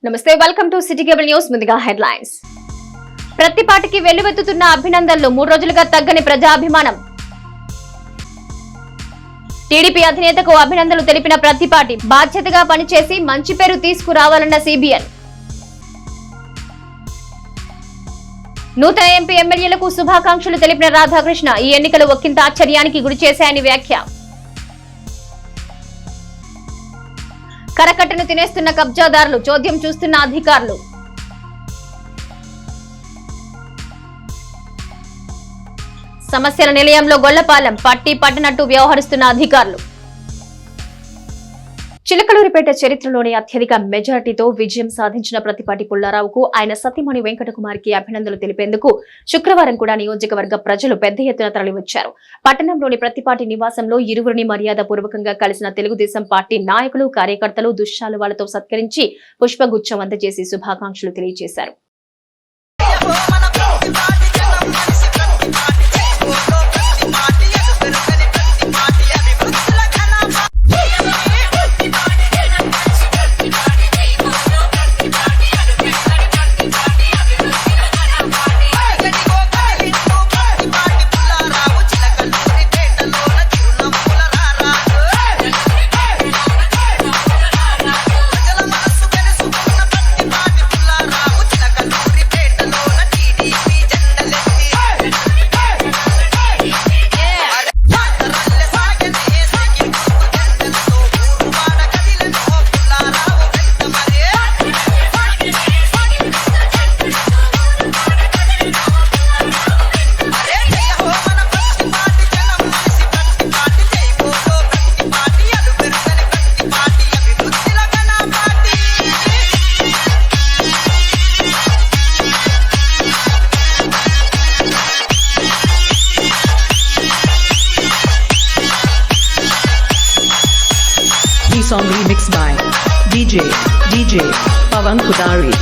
నమస్తే, welcome to city cable news. ముందుగా headlines. ప్రతిపాటికి వెల్లువెత్తుతున్న అభినందనలు, 3 రోజులుగా తగ్గని ప్రజాభిమానం. టీడీపీ అధినేతకు అభినందనలు తెలిపిన ప్రతిపాటి, బాధ్యతగా పనిచేసి మంచి పేరు తీసుకురావాలన్న సిబిఎన్. నూతన ఎంపీ ఎమ్మెల్యేలకు శుభాకాంక్షలు తెలిపిన రాధాకృష్ణ, ఈ ఎన్నికలు ఒక్కింత ఆశ్చర్యానికి గురి చేశాయని వ్యాఖ్య. కరకట్టను తినేస్తున్న కబ్జాదారులు, చోద్యం చూస్తున్న అధికారులు. సమస్యల నిలయంలో గొల్లపాలెం, పట్టి పట్టనట్టు వ్యవహరిస్తున్న అధికారులు. చిలకలూరిపేట చరిత్రలోని అత్యధిక మెజార్టీతో విజయం సాధించిన ప్రతిపాటి పుల్లారావుకు ఆయన సతీమణి వెంకటకుమారికి అభినందనలు తెలిపేందుకు శుక్రవారం కూడా నియోజకవర్గ ప్రజలు పెద్ద ఎత్తున తరలివచ్చారు. పట్టణంలోని ప్రతిపాటి నివాసంలో ఇరువురిని మర్యాదపూర్వకంగా కలిసిన తెలుగుదేశం పార్టీ నాయకులు, కార్యకర్తలు దుశ్శాలువాలతో సత్కరించి పుష్పగుచ్చం అందజేసి శుభాకాంక్షలు తెలియజేశారు. Song remixed by DJ Pawan Kudari.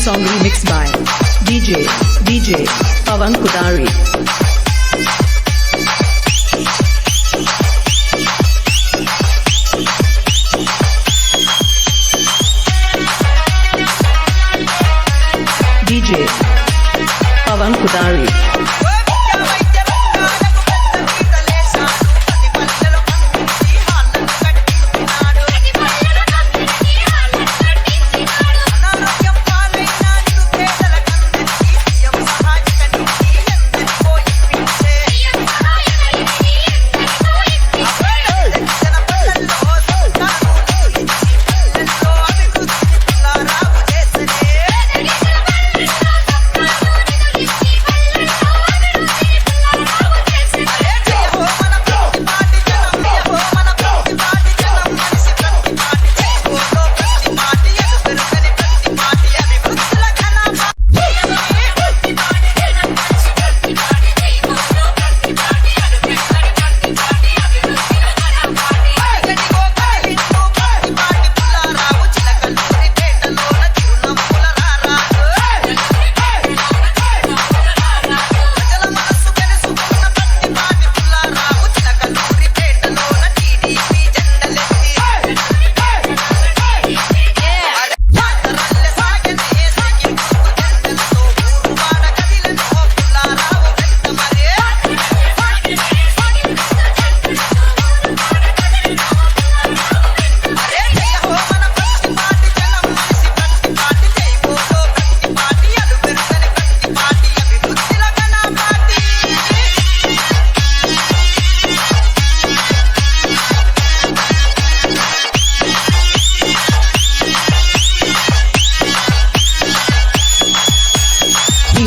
Song remixed by DJ Pawan Kudari. DJ Pawan Kudari.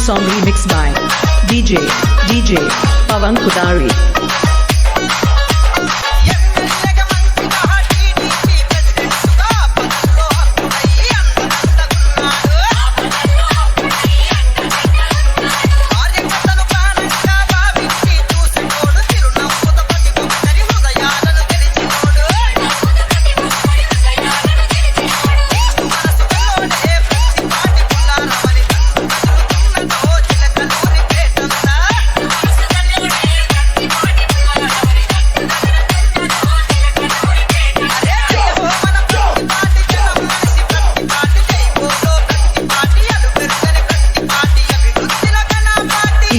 song remixed by DJ Pawan Kudari.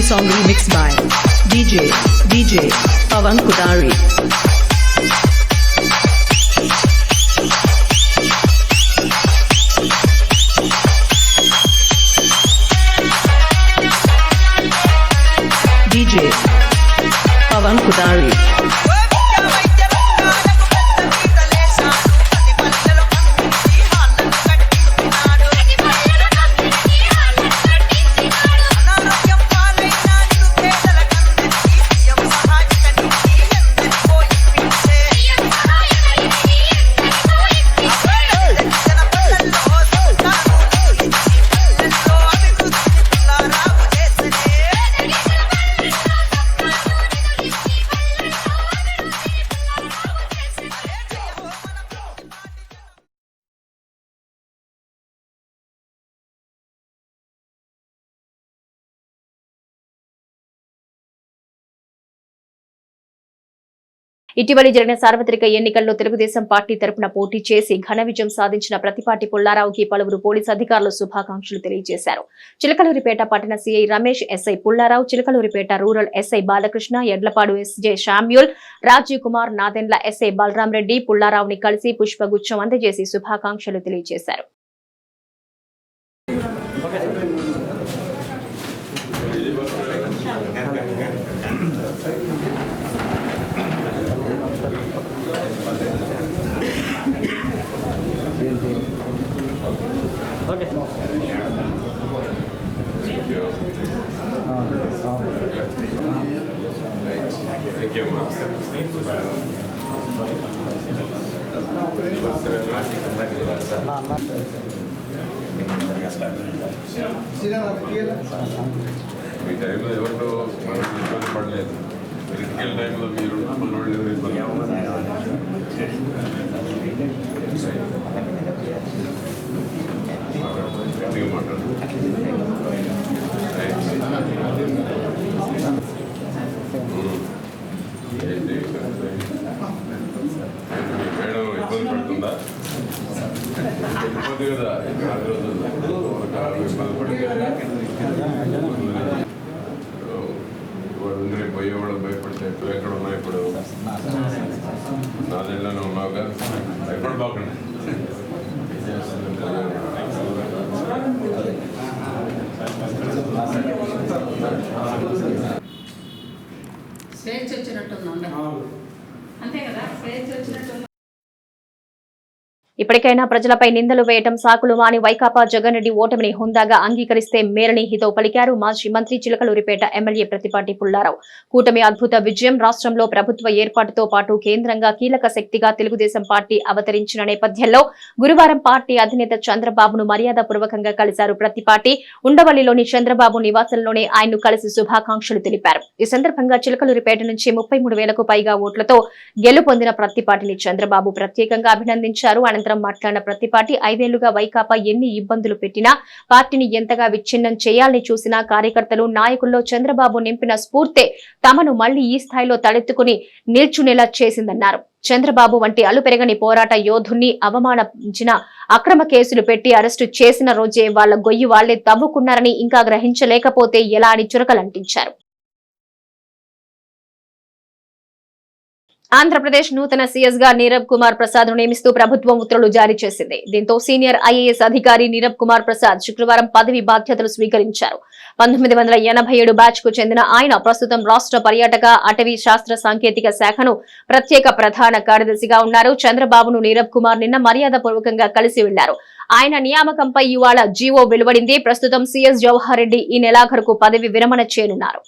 Song remixed by DJ Pawan Kudari. DJ Pawan Kudari. ఇటీవలి జరిగిన సార్వత్రిక ఎన్నికల్లో తెలుగుదేశం పార్టీ తరపున పోటీ చేసి ఘన విజయం సాధించిన ప్రతిపాటి పుల్లారావుకి పలువురు పోలీసు అధికారులు శుభాకాంక్షలు తెలియజేశారు. చిలకలూరిపేట పట్టణ CI Ramesh, SI Pullarao, Chilakaluripet rural SI Balakrishna, Edlapadu SI Samuel, Rajiv Kumar, Nadendla SI Balaram Reddy పుల్లారావుని కలిసి పుష్పగుచ్చం అందజేసి శుభాకాంక్షలు తెలియజేశారు. మీ టైంలో ఎవరితో ఇబ్బంది పడలేదు. క్రిటికల్ టైంలో మీరు మేడం ఇబ్బంది పడుతుందా? ఇబ్బంది కదా, ఇబ్బంది పడుతుంది. వాడు పోయేవాడు భయపడితే ఎక్కడ ఉన్నాయి ఇప్పుడు? నాదేళ్ళనే ఉన్నావు కదా, భయపడబాకండి. స్వేచ్ఛ వచ్చినట్టుంది అంతే కదా, స్వేచ్ఛ వచ్చినట్టు. ఇప్పటికైనా ప్రజలపై నిందలు వేయటం సాకులు మాని వైకాపా జగన్ రెడ్డి ఓటమిని హుందాగా అంగీకరిస్తే మేలని హితవు పలికారు మాజీ మంత్రి చిలకలూరిపేట ఎమ్మెల్యే ప్రతిపాటి పుల్లారావు. కూటమి అద్భుత విజయం, రాష్ట్రంలో ప్రభుత్వ ఏర్పాటుతో పాటు కేంద్రంగా కీలక శక్తిగా తెలుగుదేశం పార్టీ అవతరించిన నేపథ్యంలో గురువారం పార్టీ అధినేత చంద్రబాబును మర్యాదపూర్వకంగా కలిశారు ప్రతిపాటి. ఉండవల్లిలోని చంద్రబాబు నివాసంలోనే ఆయన్ను కలిసి శుభాకాంక్షలు తెలిపారు. ఈ సందర్భంగా చిలకలూరిపేట నుంచి 33,000కు పైగా ఓట్లతో గెలుపొందిన ప్రతిపాటిని చంద్రబాబు ప్రత్యేకంగా అభినందించారు. అనంతరం మాట్లాడిన ప్రతిపాటి 5 ఏళ్లుగా వైకాపా ఎన్ని ఇబ్బందులు పెట్టినా, పార్టీని ఎంతగా విచ్ఛిన్నం చేయాలని చూసినా కార్యకర్తలు, నాయకుల్లో చంద్రబాబు నింపిన స్ఫూర్తే తమను మళ్లీ ఈ స్థాయిలో తలెత్తుకుని నిల్చునేలా చేసిందన్నారు. చంద్రబాబు వంటి అలుపెరగని పోరాట యోధుణ్ణి అవమానించిన, అక్రమ కేసులు పెట్టి అరెస్టు చేసిన రోజే వాళ్ల గొయ్యి వాళ్లే తవ్వుకున్నారని ఇంకా గ్రహించలేకపోతే ఎలా అని చురకలంటించారు. ఆంధ్రప్రదేశ్ నూతన సీఎస్ గా నీరబ్ కుమార్ ప్రసాద్ ను నియమిస్తూ ప్రభుత్వం ఉత్తర్వులు జారీ చేసింది. దీంతో సీనియర్ ఐఏఎస్ అధికారి నీరబ్ కుమార్ ప్రసాద్ శుక్రవారం పదవి బాధ్యతలు స్వీకరించారు. 1987 బ్యాచ్ కు చెందిన ఆయన ప్రస్తుతం రాష్ట్ర పర్యాటక అటవీ శాస్త్ర సాంకేతిక శాఖను ప్రత్యేక ప్రధాన కార్యదర్శిగా ఉన్నారు. చంద్రబాబును నీరబ్ కుమార్ నిన్న మర్యాదపూర్వకంగా కలిసి వెళ్లారు. ఆయన నియామకంపై ఇవాళ జీవో వెలువడింది. ప్రస్తుతం సీఎస్ జవహర్ రెడ్డి ఈ నెలాఖరుకు పదవి విరమణ చేయనున్నారు.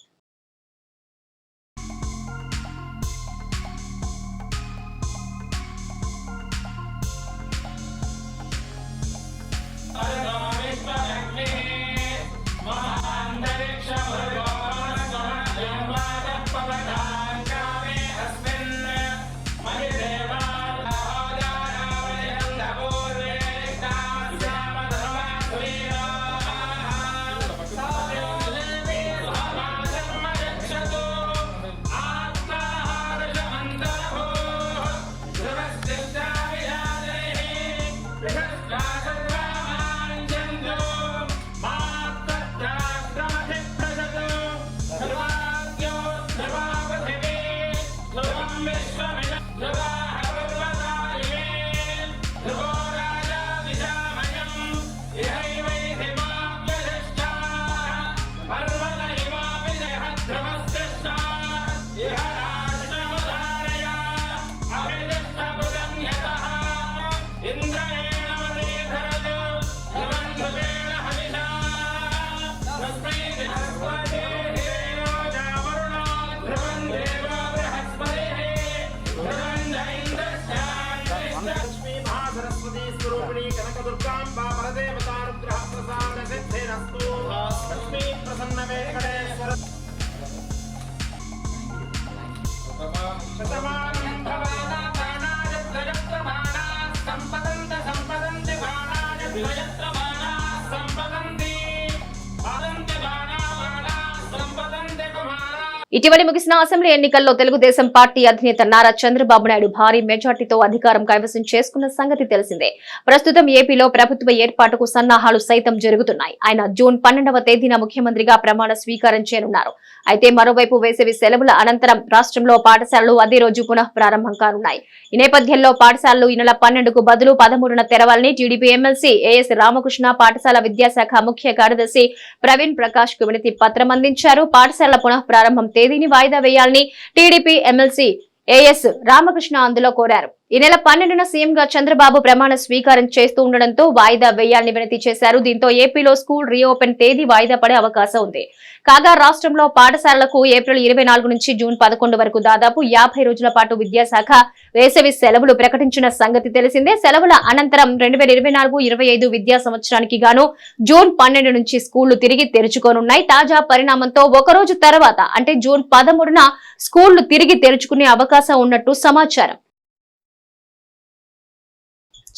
ఇటీవల ముగిసిన అసెంబ్లీ ఎన్నికల్లో తెలుగుదేశం పార్టీ అధినేత నారా చంద్రబాబు నాయుడు భారీ మెజార్టీతో అధికారం కైవసం చేసుకున్న సంగతి తెలిసిందే. ప్రస్తుతం ఏపీలో ప్రభుత్వ ఏర్పాటుకు సన్నాహాలు సైతం జరుగుతున్నాయి. ఆయన జూన్ 12వ తేదీన ముఖ్యమంత్రిగా ప్రమాణ స్వీకారం చేయనున్నారు. అయితే మరోవైపు వేసవి సెలవుల అనంతరం రాష్ట్రంలో పాఠశాలలు అదే రోజు పునః ప్రారంభం కానున్నాయి. ఈ నేపథ్యంలో పాఠశాలలు ఈ నెల 12కు బదులు 13న తెరవాలని టీడీపీ ఎమ్మెల్సీ ఏఎస్ రామకృష్ణ పాఠశాల విద్యాశాఖ ముఖ్య కార్యదర్శి ప్రవీణ్ ప్రకాష్ కు వినతి పత్రం అందించారు. పాఠశాలల పునః ప్రారంభం తేదీని వాయిదా వేయాలని టీడీపీ ఎమ్మెల్సీ ఏఎస్ రామకృష్ణ అందులో కోరారు. ఈ నెల 12న సీఎంగా చంద్రబాబు ప్రమాణ స్వీకారం చేస్తూ ఉండడంతో వాయిదా వేయాలని వినతి చేశారు. దీంతో ఏపీలో స్కూల్ రీఓపెన్ తేదీ వాయిదా పడే అవకాశం ఉంది. కాగా రాష్ట్రంలో పాఠశాలలకు ఏప్రిల్ 24 నుంచి జూన్ 11 వరకు దాదాపు 50 రోజుల పాటు విద్యాశాఖ వేసవి సెలవులు ప్రకటించిన సంగతి తెలిసిందే. సెలవుల అనంతరం 2024-25 విద్యా సంవత్సరానికి గాను జూన్ 12 నుంచి స్కూళ్లు తిరిగి తెరుచుకోనున్నాయి. తాజా పరిణామంతో ఒకరోజు తర్వాత అంటే జూన్ 13న స్కూళ్లు తిరిగి తెరుచుకునే అవకాశం ఉన్నట్టు సమాచారం.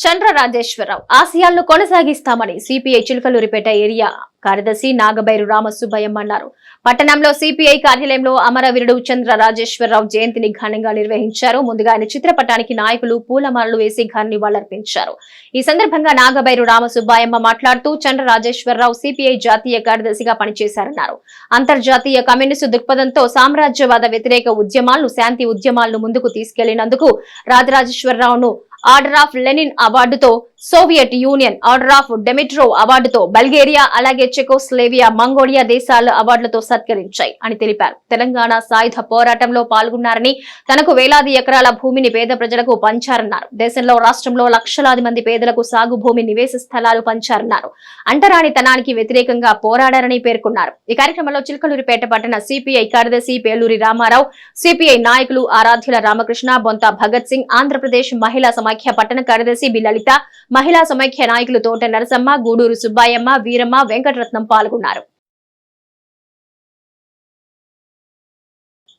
చంద్ర రాజేశ్వరరావు ఆశయాలను కొనసాగిస్తామని సిపిఐ చిలకలూరిపేట ఏరియా కార్యదర్శి నాగబైరు రామసుబ్బయ్య అన్నారు. పట్టణంలో సిపిఐ కార్యాలయంలో అమరవీరుడు చంద్ర రాజేశ్వరరావు జయంతిని ఘనంగా నిర్వహించారు. ముందుగా ఆయన చిత్రపటానికి నాయకులు పూలమాలలు వేసి ఘన నివాళులర్పించారు. ఈ సందర్భంగా నాగబైరు రామసుబ్బయ్య మాట్లాడుతూ చంద్ర రాజేశ్వరరావు సిపిఐ జాతీయ కార్యదర్శిగా పనిచేశారన్నారు. అంతర్జాతీయ కమ్యూనిస్టు దృక్పథంతో సామ్రాజ్యవాద వ్యతిరేక ఉద్యమాలను శాంతి ఉద్యమాలను ముందుకు తీసుకెళ్లినందుకు రాజరాజేశ్వరరావును ఆర్డర్ ఆఫ్ లెనిన్ అవార్డుతో, Soviet Union order of Dimitrov అవార్డుతో, బల్గేరియా అలాగే చెకోస్లోవేకియా మంగోలియా దేశాల అవార్డులతో సత్కరించాయి అని తెలిపారు. తెలంగాణ సాయుధ పోరాటంలో పాల్గొన్నారని, తనకు వేలాది ఎకరాల భూమిని పేద ప్రజలకు పంచారన్నారు. దేశంలో రాష్ట్రంలో లక్షలాది మంది పేదలకు సాగు భూమి నివేశ స్థలాలు పంచారన్నారు. అంటరానితనానికి వ్యతిరేకంగా పోరాడారని పేర్కొన్నారు. ఈ కార్యక్రమంలో చిలకలూరిపేట పట్టణ సిపిఐ కార్యదర్శి పేలూరి రామారావు, సిపిఐ నాయకులు ఆరాధ్యుల రామకృష్ణ, బొంత భగత్ సింగ్, ఆంధ్రప్రదేశ్ మహిళా సమైక్య పట్టణ కార్యదర్శి బి లలిత, మహిళా సమైక్య నాయకులు తోట నరసమ్మ, గూడూరు సుబ్బాయమ్మ, వీరమ్మ, వెంకటరత్నం పాల్గొన్నారు.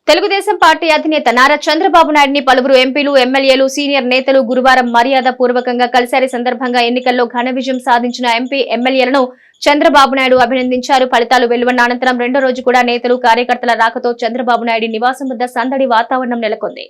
తెలుగుదేశం పార్టీ అధినేత నారా చంద్రబాబు నాయుడిని పలువురు ఎంపీలు, ఎమ్మెల్యేలు, సీనియర్ నేతలు గురువారం మర్యాద పూర్వకంగా కలిశారు. సందర్భంగా ఎన్నికల్లో ఘన విజయం సాధించిన ఎంపీ, ఎమ్మెల్యేలను చంద్రబాబు నాయుడు అభినందించారు. ఫలితాలు వెలువడిన అనంతరం రెండో రోజు కూడా నేతలు, కార్యకర్తల రాకతో చంద్రబాబు నాయుడు నివాసం వద్ద సందడి వాతావరణం నెలకొంది.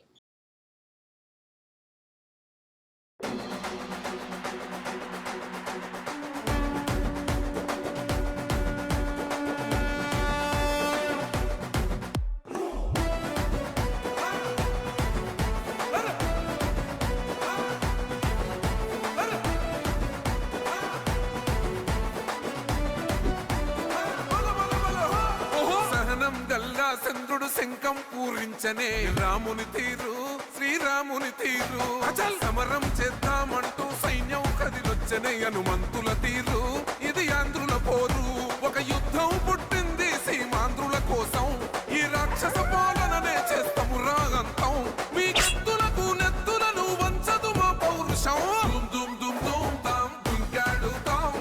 కోరికం పూరించనే రాముని తీరు శ్రీరాముని తీరు అచల్ సమరం చేద్దామంటూ సైన్యం కదిలొచ్చనే హనుమంతుల తీరు ఇది ఆంధ్రుల పోరు ఒక యుద్ధం పుట్టింది సీమాంధ్రుల కోసం ఈ రాక్షస పాలననే చేస్తాము రాగంతం మీ కత్తులకు నెత్తులను వంచదు మా పౌరుషం దుమ్ దుమ్ దుమ్ దుమ్ తాం దుంకాడుతాం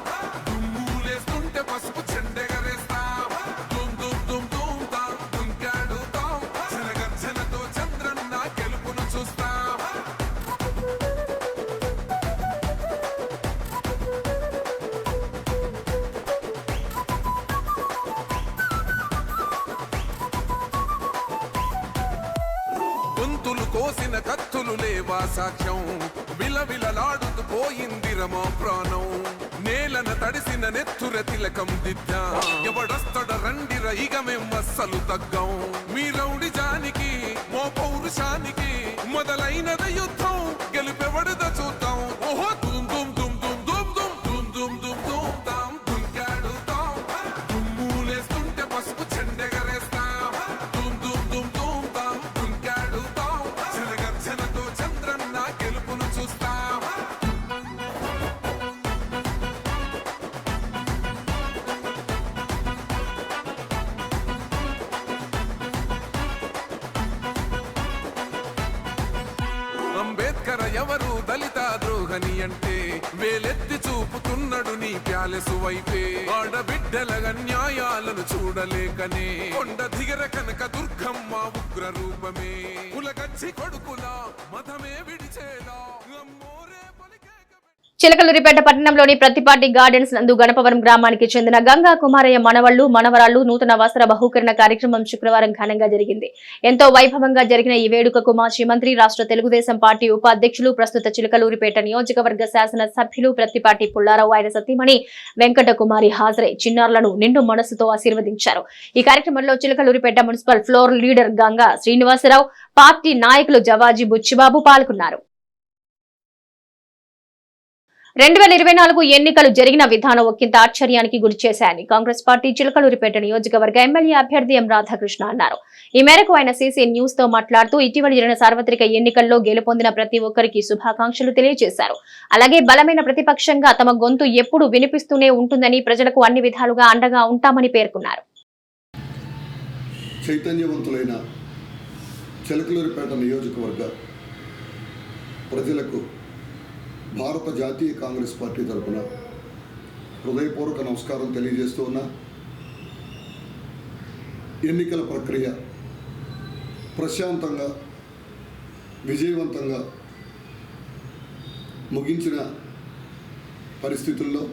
దుమ్ములేస్తుంటే పసుపు చెండెగరేస్తాం దుమ్ దుమ్ దుమ్ దుమ్ తాం దుంకాడుతాం జనగర్జనతో చంద్రన్న గెలుపును చూస్తాం గొంతులు కోసిన కత్తులు లేవా సాక్ష్యం విలవిలలాడుతూ పోయింది రమా ప్రాణం నేలన తడిసిన నెత్తుర తిలకం దిద్దా ఎవడొస్తడ రండిర ఇక మేం అస్సలు తగ్గం మీ రౌడి జానికి మో పౌరుషానికి మొదలైనద యుద్ధం గెలుపెవడద చూద్దాం ఓహో దుమ్ దుమ్ దుమ్ దుమ్ దుమ్ దుమ్ దుమ్ దుమ్ దుమ్ దుమ్ తాం దుంకాడుతాం దుమ్ములేస్తుంటే పసుపు చెండెగరేస్తాం దుమ్ దుమ్ దుమ్ దుమ్ తాం దుంకాడుతాం జనగర్జనతో చంద్రన్న గెలుపును చూస్తాం అంబేద్కర్ ఎవరు దళిత ద్రోహని అంటే వేలెత్తి చూపుతున్నాడు నీ ప్యాలెసు వైపే ఆడబిడ్డల న్యాయాలను చూడలేకనే కొండ దిగర కనక దుర్గమ్మ ఉగ్ర రూపమే కులగచ్చి కొడుకుల మతమే విడిచేలా అమ్మోరే పలికే చిలకలూరిపేట పట్టణంలోని ప్రతిపాటి గార్డెన్స్ నందు గణపవరం గ్రామానికి చెందిన గంగా కుమారయ్య మనవళ్లు మనవరాళ్లు నూతన వస్త్ర బహుకరణ కార్యక్రమం శుక్రవారం ఘనంగా జరిగింది. ఎంతో వైభవంగా జరిగిన ఈ వేడుకకు మాజీ మంత్రి రాష్ట్ర తెలుగుదేశం పార్టీ ఉపాధ్యక్షులు ప్రస్తుత చిలకలూరిపేట నియోజకవర్గ శాసన సభ్యులు ప్రతిపాటి పుల్లారావు ఆయన సతీమణి వెంకట కుమారి హాజరై చిన్నారులను నిండు మనస్సుతో ఆశీర్వదించారు. ఈ కార్యక్రమంలో Chilakaluripet municipal floor leader Ganga Srinivasarao, party నాయకులు జవాజీ బుచ్చిబాబు పాల్గొన్నారు. 2024 ఎన్నికలు జరిగిన విధానం ఒకంత ఆశ్చర్యానికి గురిచేశాయని కాంగ్రెస్ పార్టీ చిలకలూరిపేట నియోజకవర్గ ఎమ్మెల్యే అభ్యర్థి ఎం రాధాకృష్ణ అన్నారు. ఈ మేరకు ఆయన సీసీ న్యూస్ తో మాట్లాడుతూ ఇటీవల జరిగిన సార్వత్రిక ఎన్నికల్లో గెలుపొందిన ప్రతి ఒక్కరికి శుభాకాంక్షలు తెలియజేశారు. అలాగే బలమైన ప్రతిపక్షంగా తమ గొంతు ఎప్పుడూ వినిపిస్తూనే ఉంటుందని, ప్రజలకు అన్ని విధాలుగా అండగా ఉంటామని పేర్కొన్నారు. చైతన్యవంతులైన చిలకలూరిపేట నియోజకవర్గ ప్రజలకు భారత జాతీయ కాంగ్రెస్ పార్టీ తరఫున హృదయపూర్వక నమస్కారం తెలియజేస్తూ ఉన్నా. ఎన్నికల ప్రక్రియ ప్రశాంతంగా విజయవంతంగా ముగించిన పరిస్థితుల్లో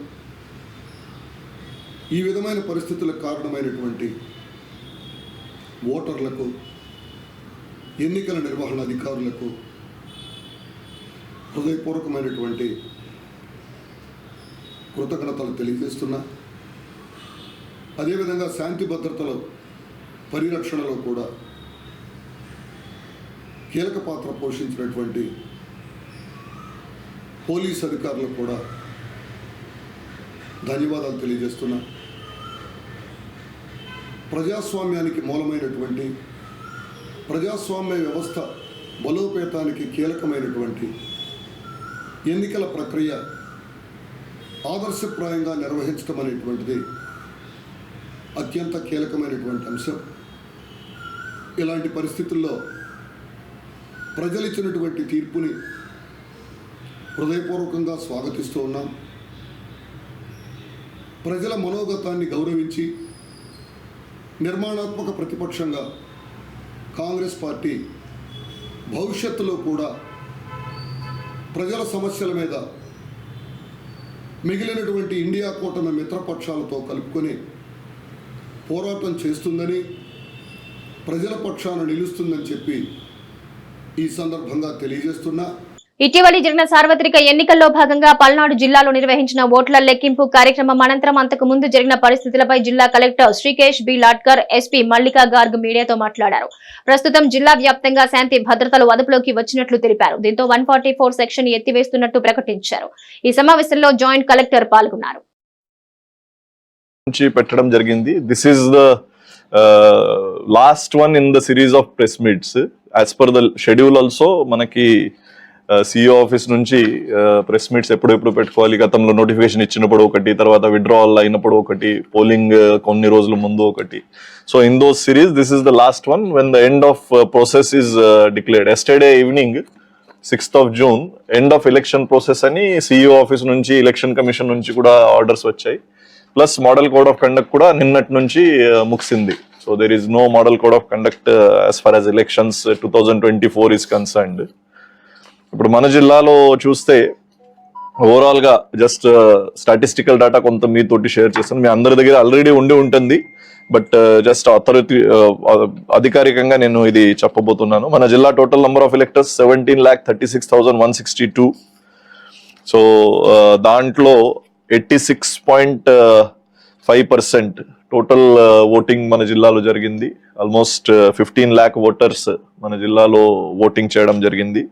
ఈ విధమైన పరిస్థితులకు కారణమైనటువంటి ఓటర్లకు, ఎన్నికల నిర్వహణ అధికారులకు హృదయపూర్వకమైనటువంటి కృతజ్ఞతలు తెలియజేస్తున్నా. అదేవిధంగా శాంతి భద్రతల పరిరక్షణలో కూడా కీలక పాత్ర పోషించినటువంటి పోలీస్ అధికారులకు కూడా ధన్యవాదాలు తెలియజేస్తున్నా. ప్రజాస్వామ్యానికి మూలమైనటువంటి ప్రజాస్వామ్య వ్యవస్థ బలోపేతానికి కీలకమైనటువంటి ఎన్నికల ప్రక్రియ ఆదర్శప్రాయంగా నిర్వహించడం అనేటువంటిది అత్యంత కీలకమైనటువంటి అంశం. ఇలాంటి పరిస్థితుల్లో ప్రజలు ఇచ్చినటువంటి తీర్పుని హృదయపూర్వకంగా స్వాగతిస్తూ ఉన్నాం. ప్రజల మనోగతాన్ని గౌరవించి నిర్మాణాత్మక ప్రతిపక్షంగా కాంగ్రెస్ పార్టీ భవిష్యత్తులో కూడా ప్రజల సమస్యల మీద మిగిలినటువంటి ఇండియా కూటమి మిత్రపక్షాలతో కలుపుకొని పోరాటం చేస్తుందని, ప్రజల పక్షాన నిలుస్తుందని చెప్పి ఈ సందర్భంగా తెలియజేస్తున్నా. ఇటీవలి జరిగిన సార్వత్రిక ఎన్నికల్లో భాగంగా పల్నాడు జిల్లాలో నిర్వహించిన ఓట్ల లెక్కింపు కార్యక్రమం అనంతరం అంతకు ముందు జరిగిన పరిస్థితులపై జిల్లా collector Srikesh B Ladkar, SP Mallika Garg మీడియాతో మాట్లాడారు. ప్రస్తుతం జిల్లా వ్యాప్తంగా శాంతి భద్రతలు అదుపులోకి వచ్చినట్లు తెలిపారు. దీంతో 144 సెక్షన్ ఎత్తివేస్తున్నట్టు ప్రకటించారు. ఈ సమావేశంలో జాయింట్ కలెక్టర్ పాల్గొన్నారు. పెట్టడం జరిగింది. This is the last one in the series of press meets. As per the schedule also మనకి సిఇఓ ఆఫీస్ నుంచి ప్రెస్ మీట్స్ ఎప్పుడు పెట్టుకోవాలి, గతంలో నోటిఫికేషన్ ఇచ్చినప్పుడు ఒకటి, తర్వాత విత్డ్రావల్ అయినప్పుడు ఒకటి, పోలింగ్ కొన్ని రోజుల ముందు ఒకటి. So in those series this is the last one when the end of process is declared. Yesterday evening 6th of June end of election process అని సిఇఓ ఆఫీస్ నుంచి, ఎలక్షన్ కమిషన్ నుంచి కూడా ఆర్డర్స్ వచ్చాయి. Plus model code of conduct కూడా నిన్నటి నుంచి ముగిసింది. So there is no model code of conduct as far as elections 2024 is concerned. ఇప్పుడు మన జిల్లాలో చూస్తే ఓవరాల్ గా జస్ట్ స్టాటిస్టికల్ డేటా కొంత మీతోటి షేర్ చేస్తాను. మీ అందరి దగ్గర ఆల్రెడీ ఉండి ఉంటుంది, బట్ జస్ట్ అధికారికంగా నేను ఇది చెప్పబోతున్నాను. మన జిల్లా total number of electors 17,36,162. So దాంట్లో 86.5% టోటల్ ఓటింగ్ మన జిల్లాలో జరిగింది. ఆల్మోస్ట్ 15 lakh ఓటర్స్ మన జిల్లాలో ఓటింగ్ చేయడం జరిగింది.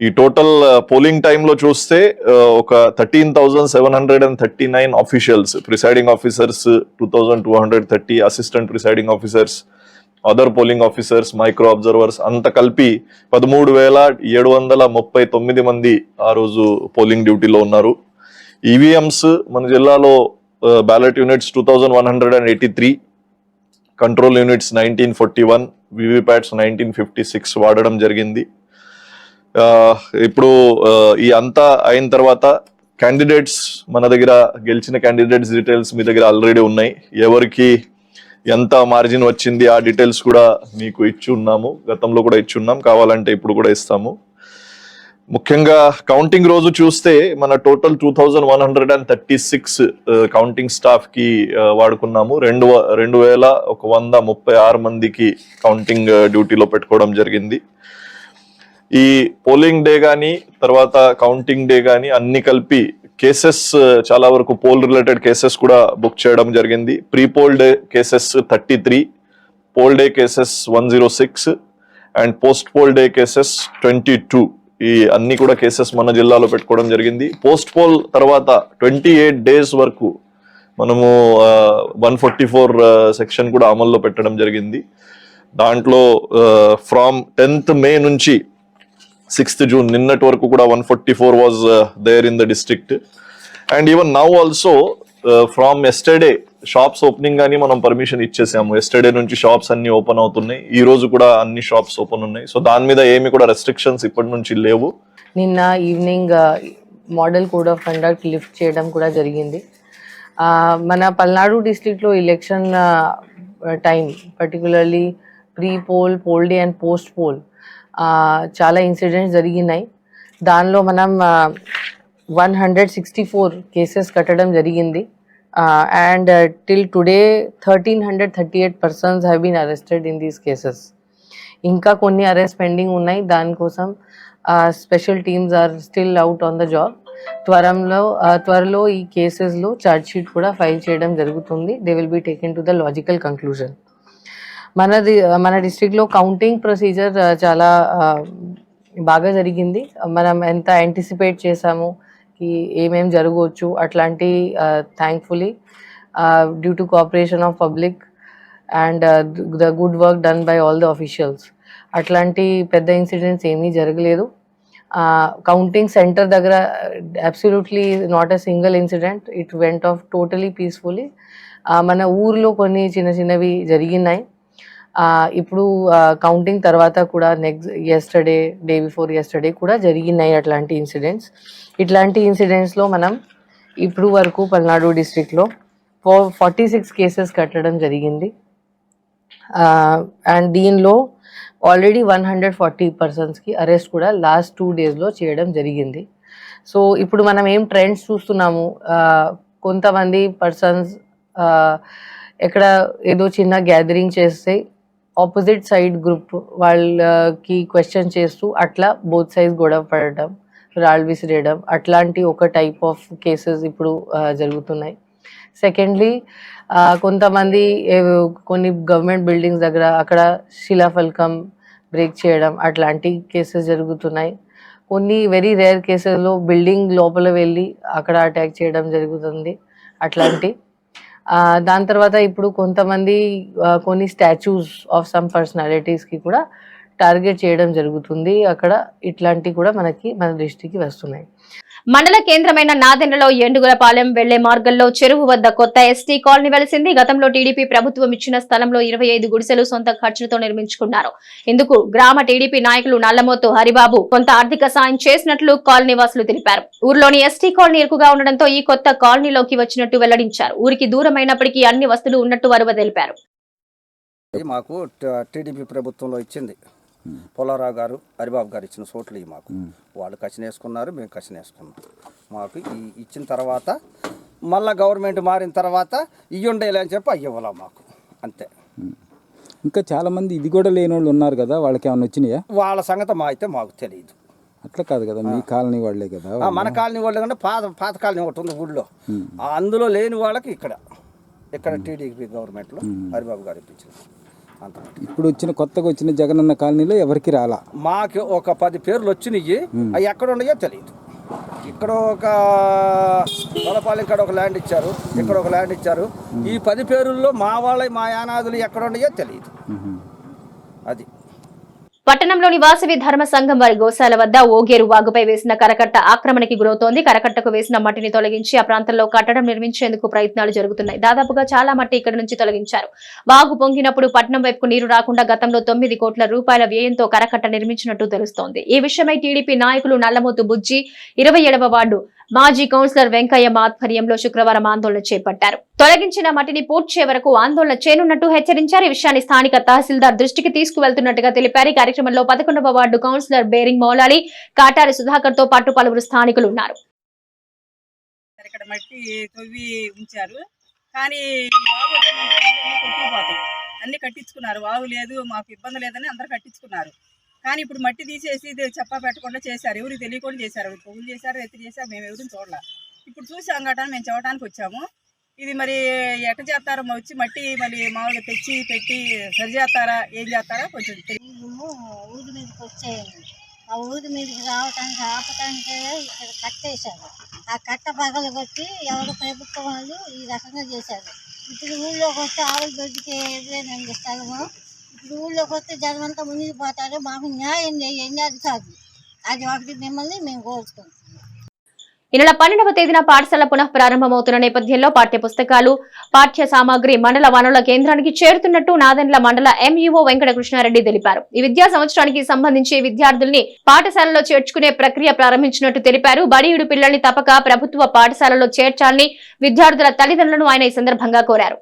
ఈ టోటల్ పోలింగ్ టైంలో చూస్తే ఒక 13,739 officials, presiding officers 2,230, assistant presiding officers, other polling officers, micro observers అంత కలిపి 13,739 మంది ఆ రోజు పోలింగ్ డ్యూటీలో ఉన్నారు. ఈవీఎంస్ మన జిల్లాలో ballot units 2,183, control units 1941, VVPATs 1956 వాడడం జరిగింది. ఇప్పుడు ఈ అంతా అయిన తర్వాత క్యాండిడేట్స్ మన దగ్గర గెలిచిన క్యాండిడేట్స్ డీటెయిల్స్ మీ దగ్గర ఆల్రెడీ ఉన్నాయి. ఎవరికి ఎంత మార్జిన్ వచ్చింది ఆ డీటెయిల్స్ కూడా మీకు ఇచ్చి ఉన్నాము, గతంలో కూడా ఇచ్చి ఉన్నాం, కావాలంటే ఇప్పుడు కూడా ఇస్తాము. ముఖ్యంగా కౌంటింగ్ రోజు చూస్తే మన టోటల్ 2,136 కౌంటింగ్ స్టాఫ్ కి వాడుకున్నాము. 2,136 మందికి కౌంటింగ్ డ్యూటీలో పెట్టుకోవడం జరిగింది. ఈ పోలింగ్ డే కానీ తర్వాత కౌంటింగ్ డే కానీ అన్ని కలిపి కేసెస్ చాలా వరకు పోల్ రిలేటెడ్ కేసెస్ కూడా బుక్ చేయడం జరిగింది. Pre poll day cases 33, pole day cases 106 and post pole day cases 22. ఈ అన్ని కూడా కేసెస్ మన జిల్లాలో పెట్టుకోవడం జరిగింది. పోస్ట్ పోల్ తర్వాత 28 days వరకు మనము 144 సెక్షన్ కూడా అమల్లో పెట్టడం జరిగింది. దాంట్లో ఫ్రమ్ 10th May నుంచి 6th June నిన్నటి వరకు కూడా 144 was there in the district. And even now also from yesterday shops opening అని మనం పర్మిషన్ ఇచ్చేసాము. ఎస్టర్డే నుంచి షాప్స్ అన్ని ఓపెన్ అవుతున్నాయి. ఈ రోజు కూడా అన్ని షాప్స్ ఓపెన్ ఉన్నాయి. సో దాని మీద ఏమి కూడా రెస్ట్రిక్షన్స్ ఇప్పటి నుంచి లేవు. నిన్న evening model code of conduct lift చేయడం కూడా జరిగింది. మన పల్నాడు డిస్ట్రిక్ట్లో election time particularly pre poll, poll day and post poll చాలా ఇన్సిడెంట్స్ జరిగినాయి. దానిలో మనం 164 కేసెస్ కట్టడం జరిగింది. And till today 1,338 persons have been arrested in these cases. ఇంకా కొన్ని అరెస్ట్ పెండింగ్ ఉన్నాయి. దానికోసం special teams are still out on the job. త్వరలో ఈ కేసెస్లో ఛార్జ్ షీట్ కూడా ఫైల్ చేయడం జరుగుతుంది. They will be taken to the logical conclusion. మన డిస్ట్రిక్ట్లో కౌంటింగ్ ప్రొసీజర్ చాలా బాగా జరిగింది. మనం ఎంత యాంటిసిపేట్ చేసాము కి ఏమేం జరగవచ్చు అట్లాంటి thankfully due to cooperation of public and the good work done by all the officials అట్లాంటి పెద్ద ఇన్సిడెంట్స్ ఏమీ జరగలేదు. కౌంటింగ్ సెంటర్ దగ్గర absolutely not a single incident. It went off totally peacefully. మన ఊర్లో కొన్ని చిన్నవి జరిగినాయి. ఇప్పుడు కౌంటింగ్ తర్వాత కూడా ఎస్టర్డే, డే బిఫోర్ ఎస్టర్డే కూడా జరిగినాయి అట్లాంటి ఇన్సిడెంట్స్. ఇట్లాంటి ఇన్సిడెంట్స్లో మనం ఇప్పుడు వరకు పల్నాడు డిస్ట్రిక్ట్లో 46 కేసెస్ కట్టడం జరిగింది. అండ్ దీనిలో ఆల్రెడీ 140 personsకి అరెస్ట్ కూడా లాస్ట్ 2 daysలో చేయడం జరిగింది. సో ఇప్పుడు మనం ఏం ట్రెండ్స్ చూస్తున్నాము, కొంతమంది పర్సన్స్ ఎక్కడ ఏదో చిన్న గ్యాదరింగ్ చేస్తే ఆపోజిట్ సైడ్ గ్రూప్ వాళ్ళకి క్వశ్చన్ చేస్తూ అట్లా బోత్ సైడ్స్ గొడవ పడటం, రాళ్ళు విసిరేయడం అట్లాంటి ఒక టైప్ ఆఫ్ కేసెస్ ఇప్పుడు జరుగుతున్నాయి. సెకండ్లీ కొంతమంది కొన్ని గవర్నమెంట్ బిల్డింగ్స్ దగ్గర అక్కడ శిలాఫలకం బ్రేక్ చేయడం అట్లాంటి కేసెస్ జరుగుతున్నాయి. కొన్ని వెరీ రేర్ కేసెస్లో బిల్డింగ్ లోపల వెళ్ళి అక్కడ అటాక్ చేయడం జరుగుతుంది. అట్లాంటి దాని తర్వాత ఇప్పుడు కొంతమంది కొన్ని స్టాచ్యూస్ ఆఫ్ సమ్ పర్సనాలిటీస్ కి కూడా టార్గెట్ చేయడం జరుగుతుంది. అక్కడ ఇట్లాంటివి కూడా మన దృష్టికి వస్తున్నాయి. మండల కేంద్రమైన నాదెండ్లలో ఎండుగులపాలెం వెళ్లే మార్గంలో చెరువు వద్ద కొత్త ఎస్టీ కాలనీ వెలిసింది. గతంలో టీడీపీ ప్రభుత్వం ఇచ్చిన స్థలంలో 25 గుడిసెలు సొంత ఖర్చులతో నిర్మించుకున్నారు. ఇందుకు గ్రామ టీడీపీ నాయకులు నల్లమోతు హరిబాబు కొంత ఆర్థిక సాయం చేసినట్లు కాలనీ వాసులు తెలిపారు. ఊర్లోని ఎస్టీ కాలనీ ఇరుకుగా ఉండడంతో ఈ కొత్త కాలనీలోకి వచ్చినట్టు వెల్లడించారు. ఊరికి దూరమైనప్పటికీ అన్ని వసతులు ఉన్నట్టు వారు తెలిపారు. మాకు టీడీపీ ప్రభుత్వంలో ఇచ్చింది పోలారావు గారు, హరిబాబు గారు ఇచ్చిన చోట్లు మాకు. వాళ్ళు కసినేసుకున్నారు, మేము కసినేసుకున్నాం. మాకు ఇచ్చిన తర్వాత మళ్ళీ గవర్నమెంట్ మారిన తర్వాత ఇయ్యుండేలే అని చెప్పి అయ్యవలా మాకు అంతే. ఇంకా చాలామంది ఇది కూడా లేని వాళ్ళు ఉన్నారు కదా, వాళ్ళకి ఏమైనా వచ్చినాయా? వాళ్ళ సంగతి మాకు తెలియదు. అట్లా కాదు కదా, మీ కాలనీ వాళ్ళే కదా. మన కాలనీ వాళ్ళే కంటే పాత కాలనీ ఒకటి ఉంది ఊళ్ళో, అందులో లేని వాళ్ళకి ఇక్కడ టీడీపీ గవర్నమెంట్లో హరిబాబు గారు ఇప్పించారు. ఇప్పుడు కొత్తగా వచ్చిన జగనన్న కాలనీలో ఎవరికి రాలా. మాకు ఒక 10 పేర్లు వచ్చినాయి, అవి ఎక్కడ ఉన్నాయో తెలియదు. ఇక్కడ ఒక తలపాలెం ఇక్కడ ఒక ల్యాండ్ ఇచ్చారు, ఇక్కడ ఒక ల్యాండ్ ఇచ్చారు. ఈ 10 పేరుల్లో మా యానాదులు ఎక్కడ ఉన్నాయో తెలియదు. అది పట్టణంలోని వాసవి ధర్మ సంఘం వారి గోశాల వద్ద ఓగేరు వాగుపై వేసిన కరకట్ట ఆక్రమణకి గురవుతోంది. కరకట్టకు వేసిన మట్టిని తొలగించి ఆ ప్రాంతంలో కట్టడం నిర్మించేందుకు ప్రయత్నాలు జరుగుతున్నాయి. దాదాపుగా చాలా మట్టి ఇక్కడ నుంచి తొలగించారు. వాగు పొంగినప్పుడు పట్టణం వైపుకు నీరు రాకుండా గతంలో 9 కోట్ల రూపాయల వ్యయంతో కరకట్ట నిర్మించినట్టు తెలుస్తోంది. ఈ విషయమై టీడీపీ నాయకులు నల్లమోతు బుజ్జి 27వ వార్డు మాజీ కౌన్సిలర్ వెంకయ్య ఆధ్వర్యంలో శుక్రవారం ఆందోళన చేపట్టారు. తొలగించిన మట్టిని పూడ్చే వరకు ఆందోళన చేయనున్నట్టు హెచ్చరించారు. ఈ విషయాన్ని స్థానిక తహసీల్దార్ దృష్టికి తీసుకువెళ్తున్నట్టుగా తెలిపారు. ఈ కార్యక్రమంలో 11వ వార్డు కౌన్సిలర్ బేరింగ్ మౌలాలి, కాటారి సుధాకర్ తో పాటు పలువురు స్థానికులు ఉన్నారు. ఇక్కడ మట్టి తవ్వి ఉంచారు, కానీ వాగు కొట్టుకుపోతాయి. అన్ని కట్టించుకున్నారు, వాగు లేదు మాకు ఇబ్బంది లేదని అందరు కట్టించుకున్నారు. కానీ ఇప్పుడు మట్టి తీసేసి చెప్పా పెట్టకుండా చేశారు, ఎవరికి తెలియకుండా చేశారు. పొగులు చేశారు, ఎత్తి చేశారు, మేము ఎవరిని చూడలే. ఇప్పుడు చూసాం కదా, మేము చూడటానికి వచ్చాము. ఇది మరి ఎట్ట చేస్తారో వచ్చి మట్టి మళ్ళీ మామూలుగా తెచ్చి పెట్టి సరి చేస్తారా, ఏం చేస్తారా కొంచెం ఊరి మీదకి వచ్చేయండి. ఆ ఊరి మీదకి రావటానికి ఆపటానికి ఇక్కడ కట్టేశారు. ఆ కట్ట పగలు కొట్టి ఎవరు ప్రభుత్వం వాళ్ళు ఈ రకంగా చేశారు. ఇప్పుడు ఊళ్ళోకి వస్తే ఆవుల దొడ్డికి ఎదురేనండి స్థలము. ఇప్పుడు ఊళ్ళోకి వస్తే జనం అంతా మునిగిపోతారు. మాకు న్యాయం చేయండి అధికారులు. అది ఒకటి మిమ్మల్ని మేము కోరుకుంటున్నాం. ఈ నెల 12వ తేదీన పాఠశాల పునః ప్రారంభమవుతున్న నేపథ్యంలో పాఠ్య పుస్తకాలు, పాఠ్య సామాగ్రి మండల వనరుల కేంద్రానికి చేరుతున్నట్టు నాదెండ్ల మండల ఎంఈఓ వెంకటకృష్ణారెడ్డి తెలిపారు. ఈ విద్యా సంవత్సరానికి సంబంధించి విద్యార్థుల్ని పాఠశాలలో చేర్చుకునే ప్రక్రియ ప్రారంభించినట్టు తెలిపారు. బడియుడు పిల్లల్ని తప్పక ప్రభుత్వ పాఠశాలలో చేర్చాలని విద్యార్థుల తల్లిదండ్రులను ఆయన ఈ సందర్భంగా కోరారు.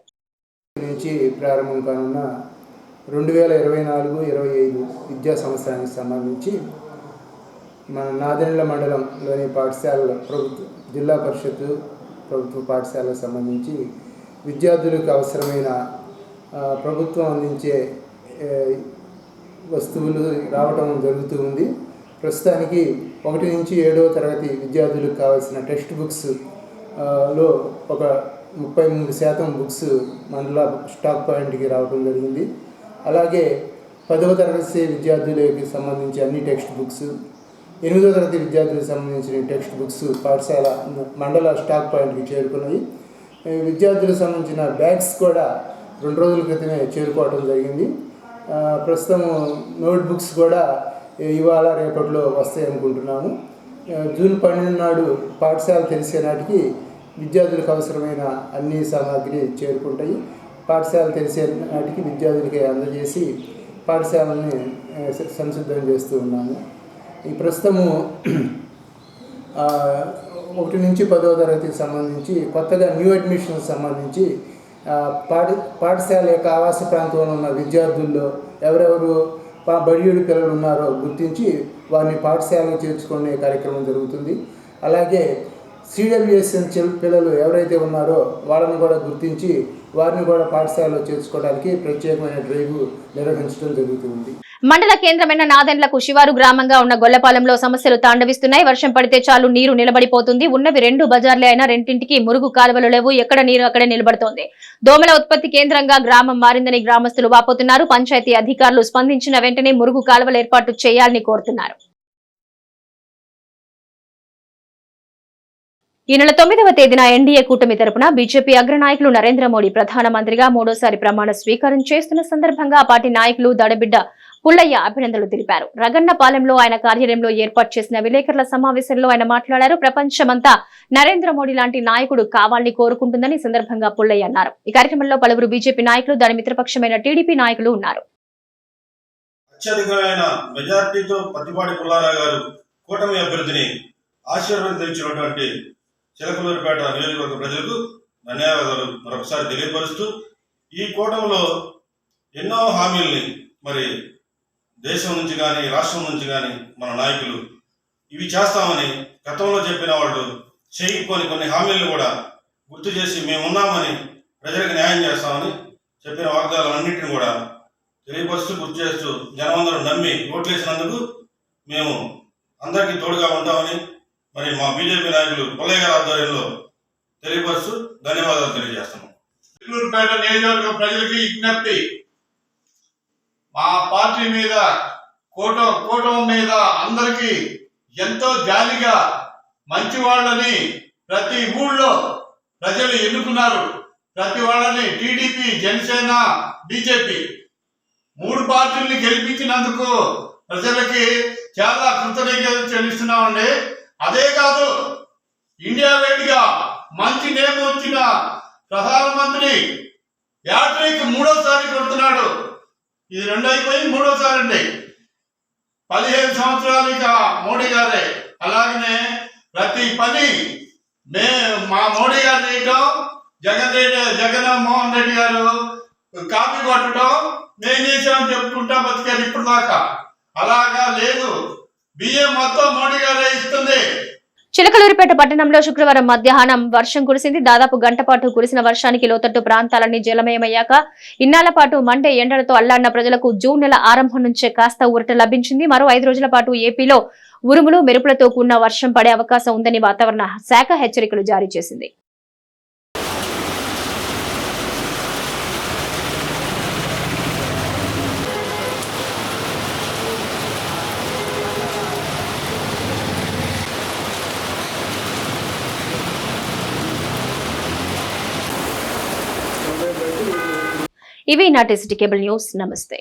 2024-25 విద్యా సంవత్సరానికి సంబంధించి మన నాదెండ్ల మండలంలోని పాఠశాలల జిల్లా పరిషత్తు ప్రభుత్వ పాఠశాలకు సంబంధించి విద్యార్థులకు అవసరమైన ప్రభుత్వం అందించే వస్తువులు రావటం జరుగుతూ ఉంది. ప్రస్తుతానికి 1 నుంచి 7వ తరగతి విద్యార్థులకు కావాల్సిన టెక్స్ట్ బుక్స్ లో ఒక 33% బుక్స్ మండల స్టాక్ పాయింట్కి రావడం జరిగింది. అలాగే 10వ తరగతి విద్యార్థులకు సంబంధించి అన్ని టెక్స్ట్ బుక్స్, 8వ తరగతి విద్యార్థులకు సంబంధించిన టెక్స్ట్ బుక్స్ పాఠశాల మండల స్టాక్ పాయింట్కి చేరుకున్నాయి. విద్యార్థులకు సంబంధించిన బ్యాగ్స్ కూడా 2 రోజుల క్రితమే చేరుకోవడం జరిగింది. ప్రస్తుతం నోట్ బుక్స్ కూడా ఇవాళ రేపట్లో వస్తాయి అనుకుంటున్నాము. జూన్ 12 నాడు పాఠశాల తెలిసే నాటికి విద్యార్థులకు అవసరమైన అన్ని సామాగ్రి చేరుకుంటాయి. పాఠశాల తెలిసే నాటికి విద్యార్థులకి అందజేసి పాఠశాలని సంసిద్ధం చేస్తూ ఉన్నాము. ఈ ప్రస్తుతము 1 నుంచి 10వ తరగతికి సంబంధించి కొత్తగా న్యూ అడ్మిషన్కి సంబంధించి పాఠశాల యొక్క ఆవాస ప్రాంతంలో ఉన్న విద్యార్థుల్లో ఎవరెవరు బడియుడి పిల్లలు ఉన్నారో గుర్తించి వారిని పాఠశాలకు చేర్చుకునే కార్యక్రమం జరుగుతుంది. అలాగే సిడబ్ల్యూఎస్ఎన్ పిల్లలు ఎవరైతే ఉన్నారో వాళ్ళని కూడా గుర్తించి వారిని కూడా పాఠశాలలో చేర్చుకోవడానికి ప్రత్యేకమైన డ్రైవ్ నిర్వహించడం జరుగుతుంది. మండల కేంద్రమైన నాదెండ్లకు శివారు గ్రామంగా ఉన్న గొల్లపాలెంలో సమస్యలు తాండవిస్తున్నాయి. వర్షం పడితే చాలు నీరు నిలబడిపోతుంది. ఉన్నవి 2 బజార్లే అయినా రెండింటికి మురుగు కాలువలు లేవు. ఎక్కడ నీరు అక్కడే నిలబడుతోంది. దోమల ఉత్పత్తి కేంద్రంగా గ్రామం మారిందని గ్రామస్తులు వాపోతున్నారు. పంచాయతీ అధికారులు స్పందించిన వెంటనే మురుగు కాలువలు ఏర్పాటు చేయాలని కోరుతున్నారు. ఈ నెల 9వ తేదీన ఎన్డీఏ కూటమి తరపున బీజేపీ అగ్రనాయకులు నరేంద్ర మోడీ ప్రధానమంత్రిగా మూడోసారి ప్రమాణ స్వీకారం చేస్తున్న సందర్భంగా ఆ పార్టీ నాయకులు దడబిడ్డ పుల్లయ్య అభినందనలు తెలిపారు. రగన్నపాలెంలో ఆయన కార్యాలయంలో ఏర్పాటు చేసిన విలేకరుల సమావేశంలో ఆయన మాట్లాడారు. ప్రపంచమంతా నరేంద్ర మోడీ లాంటి నాయకుడు కావాలని కోరుకుంటుందని సందర్భంగా పుల్లయ్య అన్నారు. ఈ కార్యక్రమంలో పలువురు బీజేపీ నాయకులు, దాని మిత్రపక్షమైన టీడీపీ నాయకులు ఉన్నారు. అత్యధికమైన మెజార్టీతో పత్తిపాటి పుల్లారావు గారు కూటమి అభ్యర్థిని ఆశీర్వదించినటువంటి చిలకలూరిపేట నియోజకవర్గ ప్రజలకు ధన్యవాదాలు మరొకసారి తెలియపరుస్తూ, ఈ కూటమిలో ఎన్నో హామీల్ని మరి దేశం నుంచి కానీ రాష్ట్రం నుంచి కానీ మన నాయకులు ఇవి చేస్తామని గతంలో చెప్పిన వాళ్ళు చేయకపోని కొన్ని హామీలను కూడా గుర్తు చేసి మేమున్నామని ప్రజలకు న్యాయం చేస్తామని చెప్పిన వాగ్దానాలన్నింటినీ కూడా తెలియపరుస్తూ గుర్తు చేస్తూ జనమందరూ నమ్మి ఓట్లేసినందుకు మేము అందరికీ తోడుగా ఉంటామని మరి మా బీజేపీ నాయకులు పుల్లయ్య గారి ఆధ్వర్యంలో తెలియపరుస్తూ ధన్యవాదాలు తెలియజేస్తున్నాం. చిలకలూరిపేట నియోజకవర్గ ప్రజలకి విజ్ఞప్తి, మా పార్టీ మీద కూటమి మీద అందరికీ ఎంతో జాలిగా మంచి వాళ్ళని ప్రతి ఊళ్ళో ప్రజలు ఎన్నుకున్నారు. ప్రతి వాళ్ళని టీడీపీ, జనసేన, బీజేపీ 3 పార్టీల్ని గెలిపించినందుకు ప్రజలకి చాలా కృతజ్ఞతలు చెల్లిస్తున్నామండి. అదే కాదు, ఇండియా వేడిగా మంచి నేమ్ వచ్చిన ప్రధానమంత్రి యాత్రిక్ 3వసారి కొడుతున్నాడు. ఇది 2 అయిపోయి 3వసారి అండి. 15 సంవత్సరాలు ఇక మోడీ గారే. అలాగనే ప్రతి పని మా మోడీ గారు చేయటం, జగన్మోహన్ రెడ్డి గారు కాపీ కొట్టడం నేను చేసామని చెప్పుకుంటా బతికారు ఇప్పుడు దాకా. అలాగా లేదు, బియ్యం మొత్తం మోడీ గారే ఇస్తుంది. చిలకలూరిపేట పట్టణంలో శుక్రవారం మధ్యాహ్నం వర్షం కురిసింది. దాదాపు గంట పాటు కురిసిన వర్షానికి లోతట్టు ప్రాంతాలన్నీ జలమయమయ్యాక ఇన్నాళ్ల పాటు మండే ఎండలతో అల్లాడిన ప్రజలకు జూన్ నెల ఆరంభం నుంచే కాస్త ఊరట లభించింది. మరో 5 రోజుల పాటు ఏపీలో ఉరుములు మెరుపులతో కూడిన వర్షం పడే అవకాశం ఉందని వాతావరణ శాఖ హెచ్చరికలు జారీ చేసింది. ఇవి నాటి సిటీ కేబుల్ న్యూస్. నమస్తే.